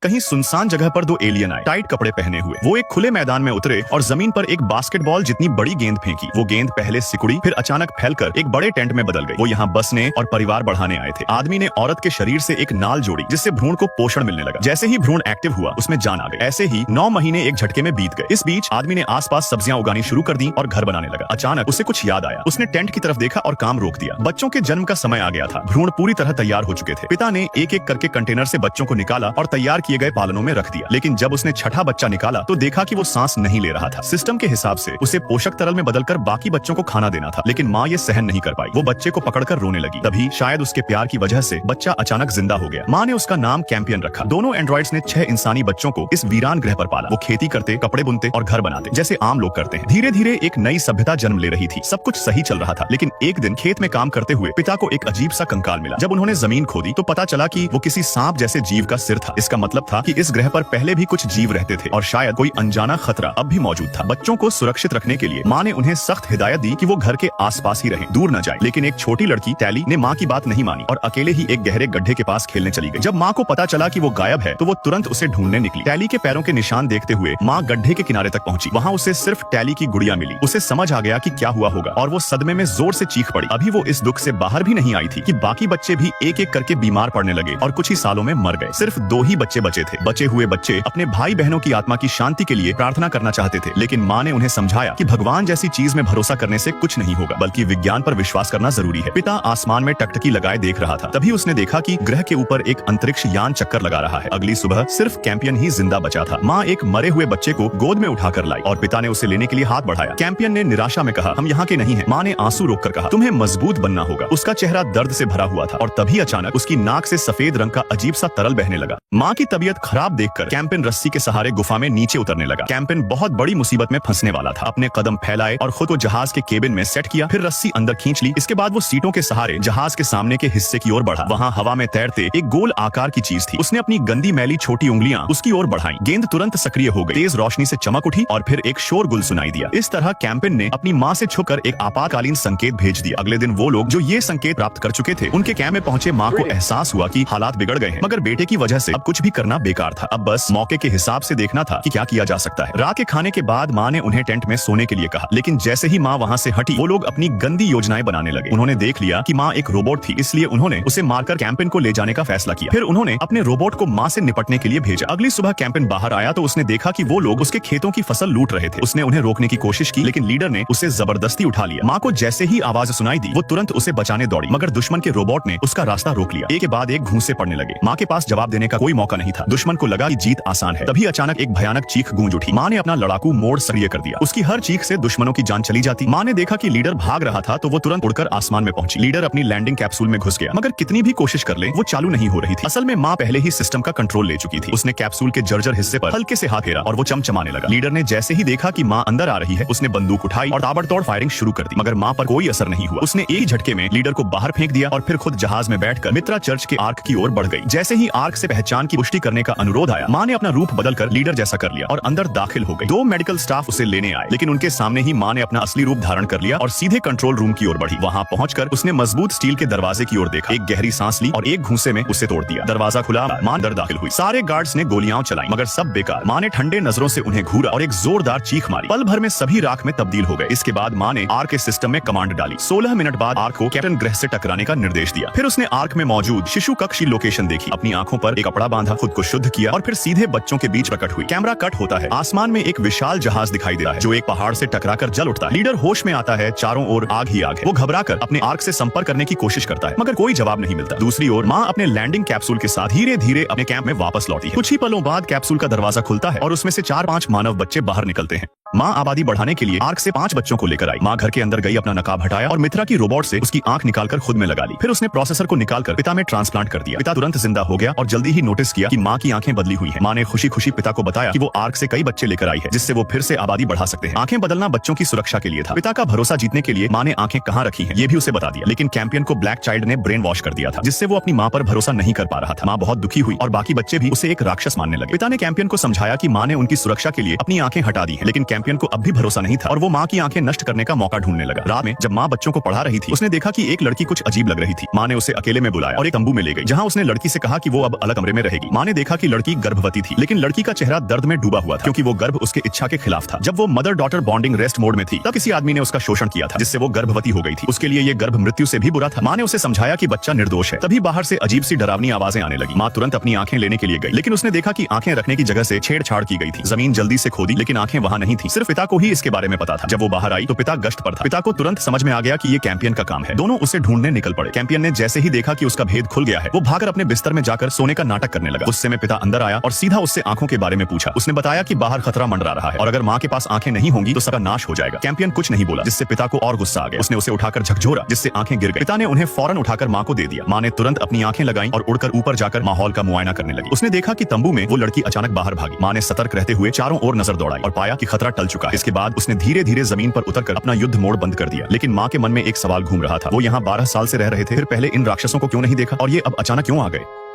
कहीं सुनसान जगह पर दो एलियन आए, टाइट कपड़े पहने हुए। वो एक खुले मैदान में उतरे और जमीन पर एक बास्केटबॉल जितनी बड़ी गेंद फेंकी। वो गेंद पहले सिकुड़ी, फिर अचानक फैलकर एक बड़े टेंट में बदल गई। वो यहाँ बसने और परिवार बढ़ाने आए थे। आदमी ने औरत के शरीर से एक नाल जोड़ी, जिससे भ्रूण को पोषण मिलने लगा। जैसे ही भ्रूण एक्टिव हुआ, उसमें जान आ गई। ऐसे ही 9 महीने एक झटके में बीत गए। इस बीच आदमी ने आसपास सब्जियां उगानी शुरू कर दी और घर बनाने लगा। अचानक उसे कुछ याद आया। उसने टेंट की तरफ देखा और काम रोक दिया। बच्चों के जन्म का समय आ गया था। भ्रूण पूरी तरह तैयार हो चुके थे। पिता ने एक एक करके कंटेनर से बच्चों को निकाला और तैयार किए गए पालनों में रख दिया। लेकिन जब उसने छठा बच्चा निकाला तो देखा कि वो सांस नहीं ले रहा था। सिस्टम के हिसाब से उसे पोषक तरल में बदलकर बाकी बच्चों को खाना देना था, लेकिन माँ ये सहन नहीं कर पाई। वो बच्चे को पकड़कर रोने लगी। तभी शायद उसके प्यार की वजह से बच्चा अचानक जिंदा हो गया। माँ ने उसका नाम कैंपियन रखा। दोनों एंड्रॉइड्स ने 6 इंसानी बच्चों को इस वीरान ग्रह पर पाला। वो खेती करते, कपड़े बुनते और घर बनाते, जैसे आम लोग करते हैं। धीरे धीरे एक नई सभ्यता जन्म ले रही थी। सब कुछ सही चल रहा था, लेकिन एक दिन खेत में काम करते हुए पिता को एक अजीब सा कंकाल मिला। जब उन्होंने जमीन खोदी तो पता चला कि वो किसी सांप जैसे जीव का सिर था। इसका मतलब था कि इस ग्रह पर पहले भी कुछ जीव रहते थे और शायद कोई अनजाना खतरा अब भी मौजूद था। बच्चों को सुरक्षित रखने के लिए माँ ने उन्हें सख्त हिदायत दी कि वो घर के आसपास ही रहें, दूर न जाएं। लेकिन एक छोटी लड़की टैली ने माँ की बात नहीं मानी और अकेले ही एक गहरे गड्ढे के पास खेलने चली गई। जब माँ को पता चला कि वो गायब है तो वो तुरंत उसे ढूंढने निकली। टैली के पैरों के निशान देखते हुए माँ गड्ढे के किनारे तक पहुंची। वहाँ उसे सिर्फ टैली की गुड़िया मिली। उसे समझ आ गया कि क्या हुआ होगा और वो सदमे में जोर से चीख पड़ी। अभी वो इस दुख से बाहर भी नहीं आई थी कि बाकी बच्चे भी एक एक करके बीमार पड़ने लगे और कुछ ही सालों में मर गए। सिर्फ 2 ही बच्चे बचे थे। बचे हुए बच्चे अपने भाई बहनों की आत्मा की शांति के लिए प्रार्थना करना चाहते थे, लेकिन माँ ने उन्हें समझाया कि भगवान जैसी चीज में भरोसा करने से कुछ नहीं होगा, बल्कि विज्ञान पर विश्वास करना जरूरी है। पिता आसमान में टकटकी लगाए देख रहा था। तभी उसने देखा कि ग्रह के ऊपर एक अंतरिक्ष यान चक्कर लगा रहा है। अगली सुबह सिर्फ कैंपियन ही जिंदा बचा था। माँ एक मरे हुए बच्चे को गोद में उठाकर लाई और पिता ने उसे लेने के लिए हाथ बढ़ाया। कैंपियन ने निराशा में कहा, हम यहाँ के नहीं हैं। माँ ने आंसू रोककर कहा, तुम्हें मजबूत बनना होगा। उसका चेहरा दर्द से भरा हुआ था और तभी अचानक उसकी नाक से सफेद रंग का अजीब सा तरल बहने लगा। माँ की तबीयत खराब देखकर कैंपियन रस्सी के सहारे गुफा में नीचे उतरने लगा। कैंपियन बहुत बड़ी मुसीबत में फंसने वाला था। अपने कदम फैलाए और खुद को जहाज के केबिन में सेट किया, फिर रस्सी अंदर खींच ली। इसके बाद वो सीटों के सहारे जहाज के सामने के हिस्से की ओर बढ़ा। वहाँ हवा में तैरते एक गोल आकार की चीज थी। उसने अपनी गंदी मैली छोटी उंगलियां उसकी ओर बढ़ाई। गेंद तुरंत सक्रिय हो गई। तेज रोशनी से चमक उठी और फिर एक शोरगुल सुनाई दिया। इस तरह कैंपियन ने अपनी माँ से छुपकर एक आपातकालीन संकेत भेज दिया। अगले दिन वो लोग जो ये संकेत प्राप्त कर चुके थे, उनके कैंप में पहुंचे माँ को एहसास हुआ कि हालात बिगड़ गए हैं, मगर बेटे की वजह से अब कुछ भी करना बेकार था। अब बस मौके के हिसाब से देखना था कि क्या किया जा सकता है। रात के खाने के बाद माँ ने उन्हें टेंट में सोने के लिए कहा, लेकिन जैसे ही माँ वहाँ से हटी, वो लोग अपनी गंदी योजनाएं बनाने लगे। उन्होंने देख लिया कि माँ एक रोबोट थी, इसलिए उन्होंने उसे मारकर कैंपियन को ले जाने का फैसला किया। फिर उन्होंने अपने रोबोट को माँ से निपटने के लिए भेजा। अगली सुबह कैंपियन बाहर आया तो उसने देखा कि वो लोग उसके खेतों की फसल लूट रहे थे। उसने उन्हें रोकने की कोशिश की, लेकिन लीडर ने उसे जबरदस्ती उठा लिया। माँ को जैसे ही आवाज सुनाई दी, वो तुरंत उसे बचाने दौड़ी, मगर दुश्मन के रोबोट ने उसका रास्ता रोक लिया। एक के बाद एक घूंसे पड़ने लगे। माँ के पास जवाब देने का कोई मौका नहीं था। दुश्मन को लगा कि जीत आसान है। तभी अचानक एक भयानक चीख गूंज उठी। माँ ने अपना लड़ाकू मोड सक्रिय कर दिया। उसकी हर चीख से दुश्मनों की जान चली जाती। माँ ने देखा कि लीडर भाग रहा था तो वो तुरंत उड़कर आसमान में पहुंची। लीडर अपनी लैंडिंग कैप्सूल में घुस गया, मगर कितनी भी कोशिश कर ले वो चालू नहीं हो रही थी। असल में माँ पहले ही सिस्टम का कंट्रोल ले चुकी थी। उसने कैप्सूल के जर्जर हिस्से पर हल्के से हाथ फेरा और वो चमचमाने लगा। लीडर ने जैसे ही देखा कि माँ अंदर आ रही है, उसने बंदूक उठाई और ताबड़तोड़ फायरिंग शुरू कर दी, मगर माँ पर कोई असर नहीं हुआ। उसने एक ही झटके में लीडर को बाहर फेंक दिया और फिर खुद जहाज में बैठकर मित्रा चर्च के आर्क की ओर बढ़ गई। जैसे ही आर्क से पहचान की पुष्टि करने का अनुरोध आया, माँ ने अपना रूप बदलकर लीडर जैसा कर लिया और अंदर दाखिल हो गई। 2 मेडिकल स्टाफ उसे लेने आए, लेकिन उनके सामने ही माँ ने अपना असली रूप धारण कर लिया और सीधे कंट्रोल रूम की ओर बढ़ी। वहाँ पहुंचकर उसने मजबूत स्टील के दरवाजे की ओर देखा, एक गहरी सांस ली और एक घूंसे में उसे तोड़ दिया। दरवाजा खुला, माँ अंदर दाखिल हुई। सारे गार्ड्स ने गोलियां चलाई, मगर सब बेकार। माँ ने ठंडे नजरों से उन्हें घूरा और एक जोरदार चीख मारी। पल भर में सभी राख में तब्दील हो गए। इसके बाद माँ ने आर्क के सिस्टम में कमांड डाली। 16 मिनट बाद आर्क को कैप्टन ग्रह से टकराने का निर्देश दिया। फिर उसने आर्क में मौजूद शिशु कक्ष की लोकेशन देखी, अपनी आंखों पर एक कपड़ा बांधा, खुद को शुद्ध किया और फिर सीधे बच्चों के बीच प्रकट हुई। कैमरा कट होता है। आसमान में एक विशाल जहाज दिखाई दे रहा है जो एक पहाड़ से टकराकर जल उठता है। लीडर होश में आता है, चारों ओर आग ही आग है। वो घबराकर अपने आर्क से संपर्क करने की कोशिश करता है, मगर कोई जवाब नहीं मिलता। दूसरी ओर माँ अपने लैंडिंग कैप्सूल के साथ धीरे धीरे अपने कैंप में वापस लौटी है। कुछ ही पलों बाद कैप्सूल का दरवाजा खुलता है और उसमें से 4-5 मानव बच्चे बाहर निकलते हैं। माँ आबादी बढ़ाने के लिए आर्क से 5 बच्चों को लेकर आई। माँ घर के अंदर गई, अपना नकाब हटाया और मित्रा की रोबोट से उसकी आंख निकालकर खुद में लगा ली। फिर उसने प्रोसेसर को निकालकर पिता में ट्रांसप्लांट कर दिया। पिता तुरंत जिंदा हो गया और जल्दी ही नोटिस किया कि माँ की आंखें बदली हुई हैं। माँ ने खुशी खुशी पिता को बताया कि वो आर्क से कई बच्चे लेकर आई है, जिससे वो फिर से आबादी बढ़ा सकते हैं। आंखें बदलना बच्चों की सुरक्षा के लिए था। पिता का भरोसा जीतने के लिए माँ ने आंखें कहाँ रखी है ये भी उसे बता दिया। लेकिन कैंपियन को ब्लैक चाइल्ड ने ब्रेन वॉश कर दिया था, जिससे वो अपनी माँ पर भरोसा नहीं कर पा रहा था। माँ बहुत दुखी हुई और बाकी बच्चे भी उसे एक राक्षस मानने लगे। पिता ने कैंपियन को समझाया कि माँ ने उनकी सुरक्षा के लिए अपनी आंखें हटा दी है, लेकिन कैंपियन चैंपियन को अब भी भरोसा नहीं था और वो माँ की आंखें नष्ट करने का मौका ढूंढने लगा। रात में जब माँ बच्चों को पढ़ा रही थी, उसने देखा कि एक लड़की कुछ अजीब लग रही थी। माँ ने उसे अकेले में बुलाया और एक तंबू में ले गई, जहाँ उसने लड़की से कहा कि वो अब अलग कमरे में रहेगी। माँ ने देखा कि लड़की गर्भवती थी, लेकिन लड़की का चेहरा दर्द में डूबा हुआ था क्योंकि वो गर्भ उसके इच्छा के खिलाफ था। जब वो mother daughter bonding rest mode में थी, तब किसी आदमी ने उसका शोषण किया था, जिससे वो गर्भवती हो गई थी। उसके लिए ये गर्भ मृत्यु से भी बुरा था। माँ ने उसे समझाया कि बच्चा निर्दोष है। तभी बाहर से अजीब सी डरावनी आवाजें आने लगी। माँ तुरंत अपनी आंखें लेने के लिए गई, लेकिन उसने देखा कि आंखें रखने की जगह से छेड़छाड़ की गई थी। जमीन जल्दी से खोदी, लेकिन आंखें वहाँ नहीं थी। सिर्फ पिता को ही इसके बारे में पता था। जब वो बाहर आई तो पिता गश्त पर था। पिता को तुरंत समझ में आ गया कि ये कैंपियन का काम है। दोनों उसे ढूंढने निकल पड़े। कैंपियन ने जैसे ही देखा कि उसका भेद खुल गया है, वो भागकर अपने बिस्तर में जाकर सोने का नाटक करने लगा। गुस्से में पिता अंदर आया और सीधा उससे आंखों के बारे में पूछा। उसने बताया कि बाहर खतरा मंडरा रहा है और अगर माँ के पास आंखें नहीं होंगी तो सबका नाश हो जाएगा। कैंपियन कुछ नहीं बोला, जिससे पिता को और गुस्सा आ गया। उसने उसे उठाकर झकझोरा, जिससे आंखें गिर गई। पिता ने उन्हें फौरन उठाकर माँ को दे दिया। माँ ने तुरंत अपनी आंखें लगाई और उड़कर ऊपर जाकर माहौल का मुआयना करने लगी। उसने देखा कि तंबू में वो लड़की अचानक बाहर भागी। माँ ने सतर्क रहते हुए चारों ओर नजर दौड़ाई और पाया कि खतरा टल चुका है। इसके बाद उसने धीरे धीरे जमीन पर उतरकर अपना युद्ध मोड बंद कर दिया। लेकिन माँ के मन में एक सवाल घूम रहा था। वो यहाँ 12 साल से रह रहे थे, फिर पहले इन राक्षसों को क्यों नहीं देखा और ये अब अचानक क्यों आ गए।